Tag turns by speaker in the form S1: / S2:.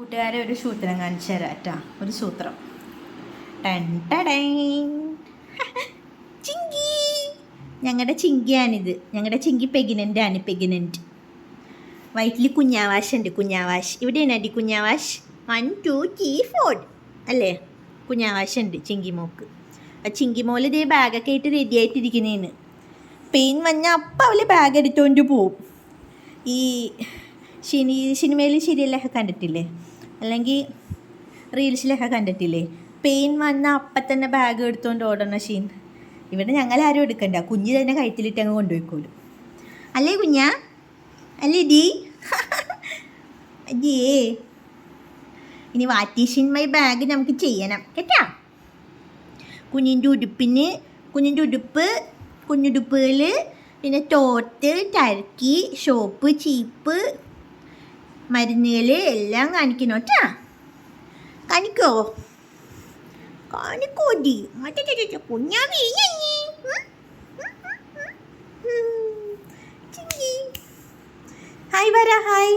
S1: കൂട്ടുകാരെ ഒരു സൂത്രം കാണിച്ചു തരാം കേട്ടോ. ഒരു സൂത്രം. ചിങ്കി, ഞങ്ങളുടെ ചിങ്കിയാണിത്. ഞങ്ങളുടെ ചിങ്കി പെഗ്നൻ്റാണ്. വയറ്റിൽ കുഞ്ഞാവാശ് ഉണ്ട്. കുഞ്ഞാവാശ് ഇവിടെയാണ് അടി. കുഞ്ഞാവാശ് 1 2 3 4 അല്ലേ? കുഞ്ഞാവാശ് ഉണ്ട് ചിങ്കിമോക്ക്. ആ ചിങ്കിമോൾ ഇതേ ബാഗൊക്കെ ആയിട്ട് റെഡി ആയിട്ടിരിക്കുന്നതിന് പെയിൻ വന്നാൽ അപ്പം അവൾ ബാഗ് എടുത്തുകൊണ്ട് പോവും. ഈ സിനിമയിൽ സീരിയലൊക്കെ കണ്ടിട്ടില്ലേ, അല്ലെങ്കിൽ റീൽസിലൊക്കെ കണ്ടിട്ടില്ലേ, പെയിൻ വന്നാൽ അപ്പം തന്നെ ബാഗ് എടുത്തുകൊണ്ട് ഓടണ സീൻ. ഇവിടെ ഞങ്ങളാരും എടുക്കണ്ട, കുഞ്ഞ് തന്നെ കഴുത്തിലിട്ട് അങ്ങ് കൊണ്ടുപോയിക്കോളും. അല്ലേ കുഞ്ഞാ? അല്ലേ ഡി? അയ്യേ, ഇനി വാട്ടീഷൻ മൈ ബാഗ് നമുക്ക് ചെയ്യണം കേട്ടാ. കുഞ്ഞിൻ്റെ ഉടുപ്പ്, കുഞ്ഞുടുപ്പുകൾ, പിന്നെ തോർത്ത്, ടർക്കി, ഷോപ്പ്, ചീപ്പ്, മരുന്നുകൾ എല്ലാം കാണിക്കണം കേട്ടാ. കാണിക്കോടി കുഞ്ഞാ വീഴ. ഹായ് പറ. ഹായ്.